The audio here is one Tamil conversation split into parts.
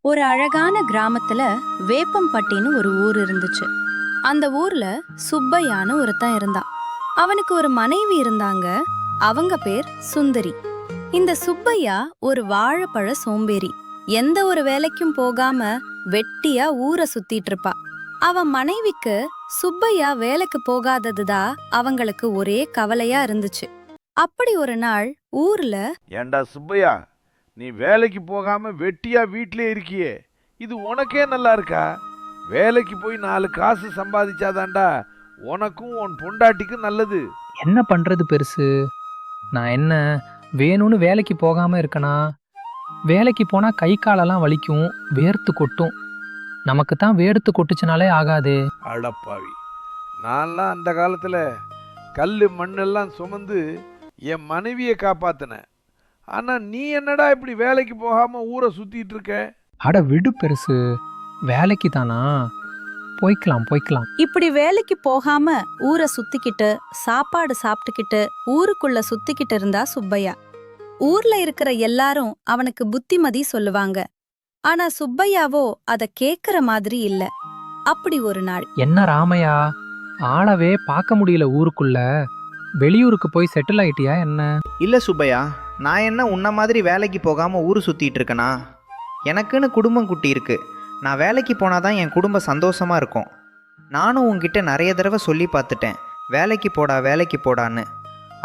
ஒரு அழகான கிராமத்துல வேப்பம்பட்டின்னு ஒரு ஊர் இருந்துச்சு. அந்த ஊர்ல சுப்பையான்னு ஒருத்தன் இருந்தான். அவனுக்கு ஒரு மனைவி இருந்தாங்க. அவங்க பேர் சுந்தரி. இந்த சுப்பையா ஒரு வாழைப்பழ சோம்பேறி. எந்த ஒரு வேலைக்கும் போகாம வெட்டியா ஊரை சுத்திட்டு இருப்பா. அவன் மனைவிக்கு சுப்பையா வேலைக்கு போகாததுதான் அவங்களுக்கு ஒரே கவலையா இருந்துச்சு. அப்படி ஒரு நாள் ஊர்ல, ஏண்டா சுப்பையா, நீ வேலைக்கு போகாம வெட்டியா வீட்டிலே இருக்கியே, இது உனக்கே நல்லா இருக்கா? வேலைக்கு போய் 4 காசு சம்பாதிச்சாதான்டா உனக்கும் உன் பொண்டாட்டிக்கும் நல்லது. என்ன பண்றது பெருசு? நான் என்ன வேணும்னு வேலைக்கு போகாம இருக்கனா? வேலைக்கு போனா கை காலெல்லாம் வலிக்கும், வேர்த்து கொட்டும். நமக்கு தான் வேர்த்து கொட்டுச்சுனாலே ஆகாதே. அடப்பாவி, நான்லாம் அந்த காலத்தில் கல் மண்ணெல்லாம் சுமந்து என் மனைவியை காப்பாத்தினேன். ஆனால் நீ என்னடா இப்படி வேலைக்கு போகாமல் ஊரை சுற்றிட்டு இருக்க? அட விடு பெருசு, வேலைக்கு தானா, போய்க்கலாம். இப்படி வேலைக்கு போகாம ஊரை சுத்திக்கிட்டு சாப்பாடு சாப்பிட்டுக்கிட்டு ஊருக்குள்ள சுத்திக்கிட்டு இருந்தா சுப்பையா. ஊர்ல இருக்கிற எல்லாரும் அவனுக்கு புத்திமதி சொல்லுவாங்க. ஆனா சுப்பையாவோ அத கேக்குற மாதிரி இல்ல. அப்படி ஒரு நாள், என்ன ராமையா, ஆளவே பார்க்க முடியல ஊருக்குள்ள. வெளியூருக்கு போய் செட்டில் ஆயிட்டியா என்ன? இல்லை சுப்பையா, நான் என்ன உன்ன மாதிரி வேலைக்கு போகாமல் ஊர் சுற்றிட்டு இருக்கேனா? எனக்குன்னு குடும்பம் குட்டி இருக்கு. நான் வேலைக்கு போனால் தான் என் குடும்பம் சந்தோஷமாக இருக்கும். நானும் உன்கிட்ட நிறைய தடவை சொல்லி பார்த்துட்டேன், வேலைக்கு போடான்னு.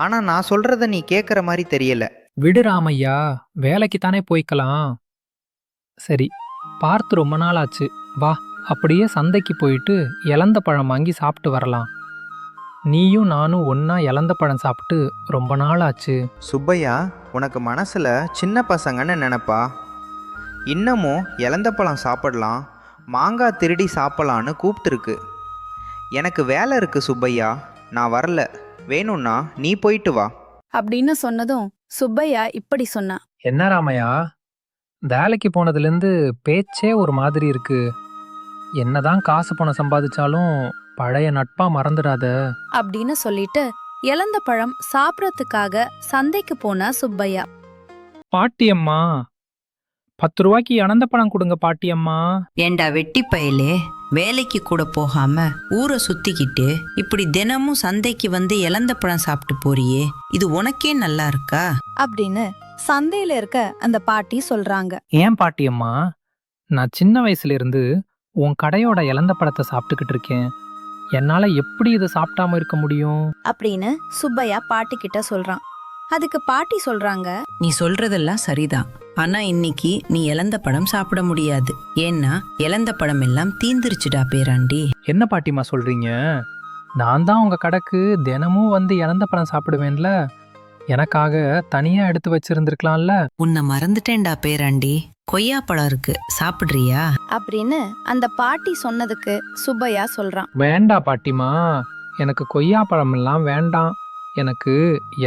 ஆனால் நான் சொல்கிறத நீ கேட்குற மாதிரி தெரியல. விடு ராமையா, வேலைக்கு தானே போய்க்கலாம். சரி, பார்த்து ரொம்ப நாள் ஆச்சு, வா அப்படியே சந்தைக்கு போயிட்டு இலந்த பழம் வாங்கி சாப்பிட்டு வரலாம். நீயும் நானும் ஒன்னா இலந்த பழம் சாப்பிட்டு ரொம்ப நாள் ஆச்சு. சுப்பையா, உனக்கு மனசில் சின்ன பசங்கன்னு நினப்பா. இன்னமும் இலந்த பழம் சாப்பிடலாம், மாங்காய் திருடி சாப்பிடலான்னு கூப்பிட்டுருக்கு. எனக்கு வேலை இருக்குது சுப்பையா, நான் வரல. வேணும்னா நீ போயிட்டு வா அப்படின்னு சொன்னதும் சுப்பையா இப்படி சொன்னான். என்ன ராமையா, வேலைக்கு போனதுலேருந்து பேச்சே ஒரு மாதிரி இருக்கு. என்னதான் காசு பணம் சம்பாதிச்சாலும் பழைய நட்பா மறந்துடாத. அப்படின்னு சொல்லிட்டு இலந்த பழம் சாப்பிடறதுக்காக சந்தைக்கு போனா சுப்பையா. பாட்டியம்மா, 10 ரூபாய்க்கு இலந்த பழம் கொடுங்க பாட்டியம்மா. ஏண்டா வெட்டி பயலே, வேலைக்கு கூட போகாம ஊரை சுத்திக்கிட்டு இப்படி தினமும் சந்தைக்கு வந்து இலந்த பழம் சாப்பிட்டு போறியே, இது உனக்கே நல்லா இருக்கா? அப்படின்னு சந்தையில இருக்க அந்த பாட்டி சொல்றாங்க. ஏன் பாட்டியம்மா, நான் சின்ன வயசுல இருந்து உன் கடையோட இலந்த பழத்தை சாப்பிட்டுக்கிட்டு இருக்கேன். என்னால எப்படி இதை சாப்பிட்டாம இருக்க முடியும்? அப்படின்னு சுப்பையா பாட்டி கிட்ட சொல்றான். அதுக்கு பாட்டி சொல்றாங்க, நீ சொல்றதெல்லாம் சரிதான், ஆனா இன்னைக்கு நீ இலந்த பழம் சாப்பிட முடியாது. ஏன்னா இலந்த பழம் எல்லாம் தீந்துருச்சுடா பேராண்டி. என்ன பாட்டிமா சொல்றீங்க? நான் தான் உங்க கடைக்கு தினமும் வந்து இலந்த பழம் சாப்பிடுவேன்ல, எனக்காக தனியா எடுத்து வச்சிருந்திருக்கலாம்ல. உன்னை மறந்துட்டேன்டா பேராண்டி, கொய்யா பழம் இருக்கு, சாப்பிடுறியா? அப்படின்னு அந்த பாட்டி சொன்னதுக்கு சுப்பையா சொல்றான். வேண்டா பாட்டிமா, எனக்கு கொய்யா பழம் எல்லாம் வேண்டாம், எனக்கு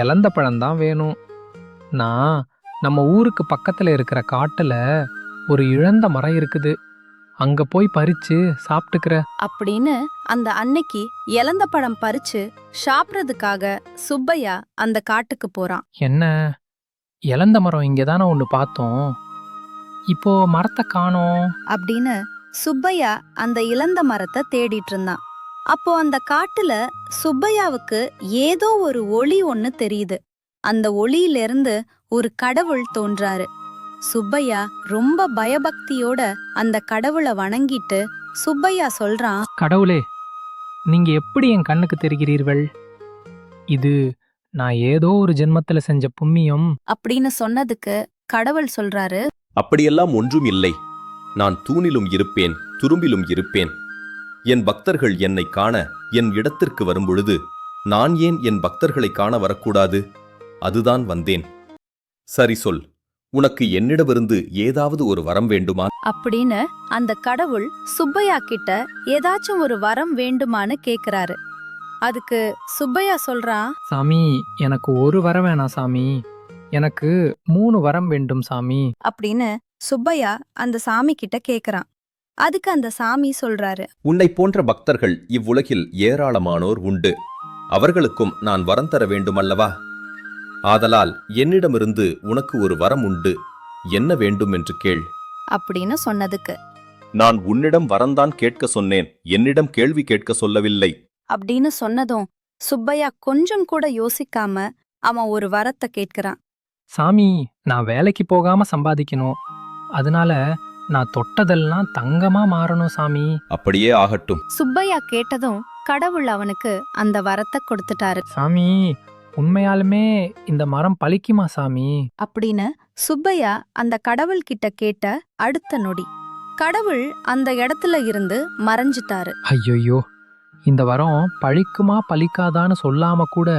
இலந்த பழம் தான் வேணும். நான் நம்ம ஊருக்கு பக்கத்துல இருக்கிற காட்டுல ஒரு இழந்த மரம் இருக்குது, அங்க போய் பறிச்சு சாப்பிட்டுக்கிற. அப்படின்னு அந்த அன்னைக்கு இலந்த பழம் பறிச்சு சாப்பிட்றதுக்காக சுப்பையா அந்த காட்டுக்கு போறான். என்ன, இலந்த மரம் இங்கதானே ஒன்று பார்த்தோம், இப்போ மரத்தை காணோம். அப்படின்னு சுப்பையா அந்த இலந்த மரத்தை தேடிட்டு இருந்தான். அப்போ அந்த காட்டுல சுப்பையாவுக்கு ஏதோ ஒரு ஒளி ஒன்னு தெரியுது. அந்த ஒளியிலிருந்து ஒரு கடவுள் தோன்றாரு. சுப்பையா ரொம்ப பயபக்தியோட அந்த கடவுளை வணங்கிட்டு சுப்பையா சொல்றான், கடவுளே, நீங்க எப்படி என் கண்ணுக்கு தெரிகிறீர்கள்? இது நான் ஏதோ ஒரு ஜென்மத்துல செஞ்ச புண்ணியம். அப்படின்னு சொன்னதுக்கு கடவுள் சொல்றாரு, அப்படியெல்லாம் ஒன்றும் இல்லை. நான் தூணிலும் இருப்பேன், துரும்பிலும் இருப்பேன். என் பக்தர்கள் என்னை காண என் இடத்திற்கு வரும்பொழுது நான் ஏன் என் பக்தர்களை காண வரக்கூடாது? அதுதான் வந்தேன். சரி சொல், உனக்கு என்னிடமிருந்து ஏதாவது ஒரு வரம் வேண்டுமா? அப்படின்னு அந்த கடவுள் சுப்பையா கிட்ட ஏதாச்சும் ஒரு வரம் வேண்டுமான்னு கேக்குறாரு. அதுக்கு சுப்பையா சொல்றான், சாமி, எனக்கு ஒரு வரம் வேணாம் சாமி, எனக்கு 3 வரம் வேண்டும் சாமி. அப்படின்னு சுப்பையா அந்த சாமி கிட்ட கேக்குறான். அதுக்கு அந்த சாமி சொல்றாரு, உன்னை போன்ற பக்தர்கள் இவ்வுலகில் ஏராளமானோர் உண்டு. அவர்களுக்கும் நான் வரம் தர வேண்டுமல்லவா? ஆதலால் என்னிடமிருந்து உனக்கு ஒரு வரம் உண்டு. என்ன வேண்டும் என்று கேள். அப்படின்னு சொன்னதுக்கு. நான் உன்னிடம் வரந்தான் கேட்க சொன்னேன், என்னிடம் கேள்வி கேட்க சொல்லவில்லை. அப்படின்னு சொன்னதும் சுப்பையா கொஞ்சம் கூட யோசிக்காம அவன் ஒரு வரத்தை கேட்கிறான். சாமி, நான் வேலைக்கு போகாம சம்பாதிக்கணும். அதனால நான் தொட்டதெல்லாம் தங்கமா மாறணும் சாமி. அப்படியே ஆகட்டும். சுப்பையா கேட்டதும் கடவுள் அவனுக்கு அந்த வரத்தை கொடுத்துட்டாரு. சாமி, உண்மையாலுமே இந்த மரம் பலிக்குமா சாமி? அப்படின்னு சுப்பையா அந்த கடவுள் கிட்ட கேட்ட அடுத்த நொடி கடவுள் அந்த இடத்துல இருந்து மறைஞ்சிட்டாரு. ஐயோ, இந்த வரம் பழிக்குமா பலிக்காதான்னு சொல்லாம கூட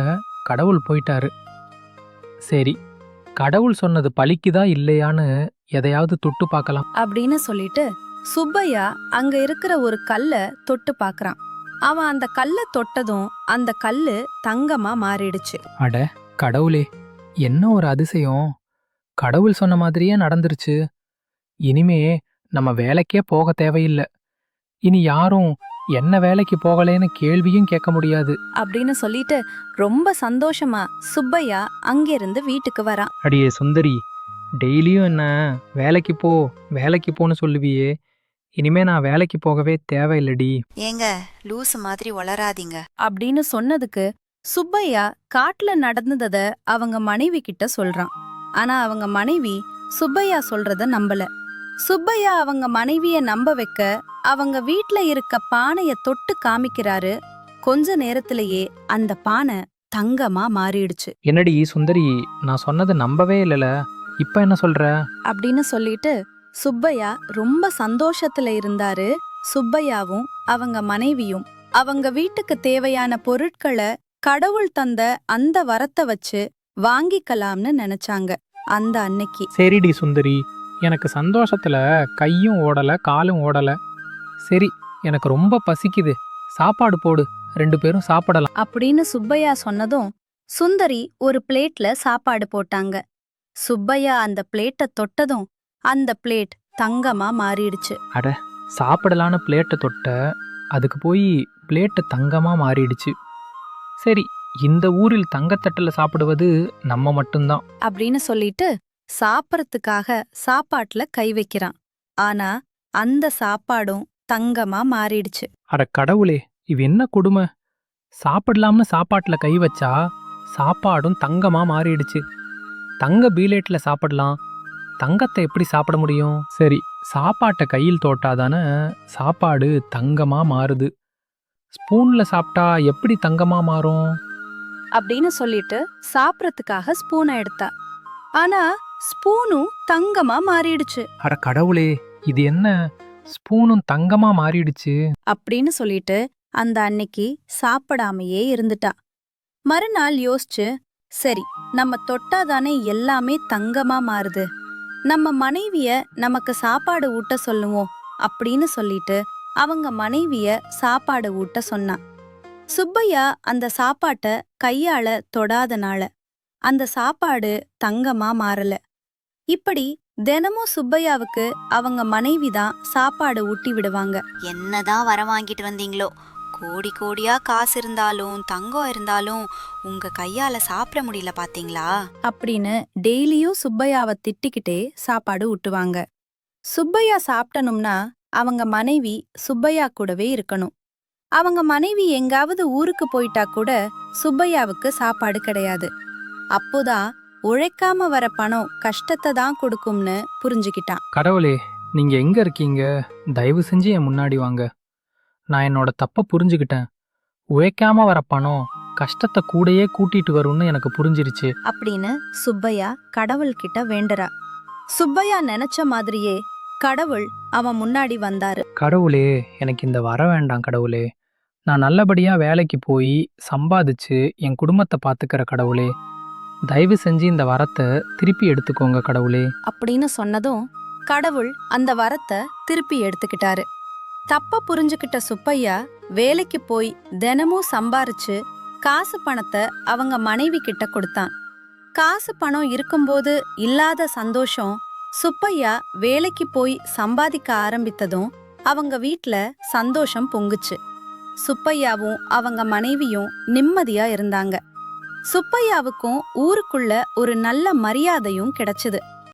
கடவுள் போயிட்டாரு. சரி, கடவுள் சொன்னது பலிக்குதா இல்லையான்னு எதையாவது தொட்டு பார்க்கலாம். அப்படின்னு சொல்லிட்டு சுப்பையா அங்க இருக்கிற ஒரு கல்ல தொட்டு பார்க்கறான். அவன் அந்த கல்ல தொட்டதும் அந்த கல்லு தங்கமா மாறிடுச்சு. அட கடவுளே, என்ன ஒரு அதிசயம்! கடவுள் சொன்ன மாதிரியே நடந்துருச்சு. இனிமே நம்ம வேலைக்கே போக தேவையில்லை. இனி யாரும் என்ன வேலைக்கு போகலேன்னு கேள்வியும் கேட்க முடியாது. அப்படின்னு சொல்லிட்டு ரொம்ப சந்தோஷமா சுப்பையா அங்கிருந்து வீட்டுக்கு வரான். அடியே சுந்தரி, டெய்லியும் என்ன வேலைக்கு போன்னு சொல்லுவியே. இனிமே நான் வேலைக்கு போகவே தேவையில்லடி. ஏங்க லூசு மாதிரி வளராதீங்க. அப்படின்னு சொன்னதுக்கு சுப்பையா காட்டுல நடந்தத அவங்க மனைவி கிட்ட சொல்றான். ஆனா அவங்க மனைவி சுப்பையா சொல்றத நம்பல. சுப்பையா அவங்க மனைவிய நம்ப வைக்க அவங்க வீட்ல இருக்க பானைய தொட்டு காமிக்கிறாரு. கொஞ்ச நேரத்திலேயே அந்த பானை தங்கமா மாறிடுச்சு. என்னடி சுந்தரி, நான் சொன்னதை நம்பவே இல்லல, இப்ப என்ன சொல்ற? அப்படின்னு சொல்லிட்டு சுப்பையா ரொம்ப சந்தோஷத்துல இருந்தாரு. சுப்பையாவும் அவங்க மனைவியும் அவங்க வீட்டுக்கு தேவையான பொருட்களை கடவுள் தந்த அந்த வரத்தை வச்சு வாங்கிக்கலாம்னு நினைச்சாங்க. அந்த அன்னைக்கு சரிடி சுந்தரி, எனக்கு சந்தோஷத்துல கையும் ஓடல காலும் ஓடல. சரி, எனக்கு ரொம்ப பசிக்குது, சாப்பாடு போடு, 2 பேரும் சாப்பிடலாம். அப்படின்னு சுப்பையா சொன்னதும் சுந்தரி ஒரு பிளேட்ல சாப்பாடு போட்டாங்க. சுப்பையா அந்த பிளேட்டை தொட்டதும் அந்த பிளேட் தங்கமா மாறிடுச்சு. சாப்பிடலான்னு பிளேட்டை தொட்ட, அதுக்கு போய் பிளேட்டு தங்கமா மாறிடுச்சு. சரி, இந்த ஊரில் தங்கத்தட்டுல சாப்பிடுவது நம்ம மட்டும்தான். அப்படின்னு சொல்லிட்டு சாப்பிடறதுக்காக சாப்பாட்டுல கை வைக்கிறான். ஆனா அந்த சாப்பாடும் தங்கமா மாறிடுச்சு. அட கடவுளே, இது என்ன கொடுமை! சாப்பிடலாம்னு சாப்பாட்டுல கை வச்சா சாப்பாடும் தங்கமா மாறிடுச்சு. தங்க பீலேட்ல சாப்பிடலாம், தங்கத்தை எப்படி சாப்பிட முடியும்? சரி, சாப்பாட்டை கையில் தோட்டாதானே சாப்பாடு தங்கமா மாறுது. ஸ்பூன்ல சாப்பிட்டா எப்படி தங்கமா மாறும்? அப்படின்னு சொல்லிட்டு சாப்பிடறதுக்காக ஸ்பூனை எடுத்தா. ஆனா ஸ்பூனும் தங்கமா மாறிடுச்சு. அட கடவுளே, இது என்ன! ஸ்பூனும் தங்கமா மாறிடுச்சு. அப்படின்னு சொல்லிட்டு அந்த அன்னைக்கு சாப்பிடாமையே இருந்துட்டா. மறுநாள் யோசிச்சு, சரி, நம்ம தொட்டாதானே எல்லாமே தங்கமா மாறுது, நம்ம மனைவிய நமக்கு சாப்பாடு ஊட்ட சொல்லுவோம் அப்படின்னு சொல்லிட்டு அவங்க மனைவிய சாப்பாடு ஊட்ட சொன்னான். சுப்பையா அந்த சாப்பாட்ட கையால தொடாதனால அந்த சாப்பாடு தங்கமா மாறல. இப்படி தினமும் சுப்பையாவுக்கு அவங்க மனைவி தான் சாப்பாடு ஊட்டி விடுவாங்க. என்னதான் வர வாங்கிட்டு வந்தீங்களோ, கோடி கோடியா காசு இருந்தாலும் தங்கம் இருந்தாலும் உங்க கையால சாப்பிட முடியல பாத்தீங்களா அப்படின்னு டெய்லியும் சுப்பையாவை திட்டிக்கிட்டே சாப்பாடு ஊட்டுவாங்க. சுப்பையா சாப்பிட்டனும்னா அவங்க மனைவி சுப்பையா கூடவே இருக்கணும். அவங்க மனைவி எங்காவது ஊருக்கு போயிட்டா கூட சுப்பையாவுக்கு சாப்பாடு கிடையாது. அப்போதான் உழைக்காம வர பணம் கஷ்டத்தை தான் கொடுக்கும்னு புரிஞ்சுக்கிட்டான். கடவுளே, நீங்க எங்க இருக்கீங்க? தயவு செஞ்சு என் முன்னாடி வாங்க. நான் என்னோட தப்ப புரிஞ்சுக்கிட்டேன். உழைக்காம வர பணம் கஷ்டத்தை கூடயே கூட்டிட்டு வரும்னு எனக்கு புரிஞ்சிருச்சு. அப்படின்னு சுப்பையா கடவுள்கிட்ட வேண்டுறா. சுப்பையா நினைச்ச மாதிரியே கடவுள் அவன் முன்னாடி வந்தாரு. கடவுளே, எனக்கு இந்த வர வேண்டாம் கடவுளே. நான் நல்லபடியா வேலைக்கு போய் சம்பாதிச்சு என் குடும்பத்தை பாத்துக்கிற கடவுளே. தயவு செஞ்சு இந்த வரத்தை திருப்பி எடுத்துக்கோங்க கடவுளே. அப்படின்னு சொன்னதும் கடவுள் அந்த வரத்தை திருப்பி எடுத்துக்கிட்டாரு. தப்ப புரிஞ்சுக்கிட்ட சுப்பையா வேலைக்கு போய் தினமும் சம்பாரிச்சு காசு பணத்தை அவங்க மனைவி கிட்ட கொடுத்தான். காசு பணம் இருக்கும்போது இல்லாத சந்தோஷம் சுப்பையா வேலைக்கு போய் சம்பாதிக்க ஆரம்பித்ததும் அவங்க வீட்ல சந்தோஷம் பொங்குச்சு. சுப்பையாவும் அவங்க மனைவியும் நிம்மதியா இருந்தாங்க. சுப்பையாவுக்கும் ஊருக்குள்ள ஒரு நல்ல மரியாதையும் கிடைச்சது.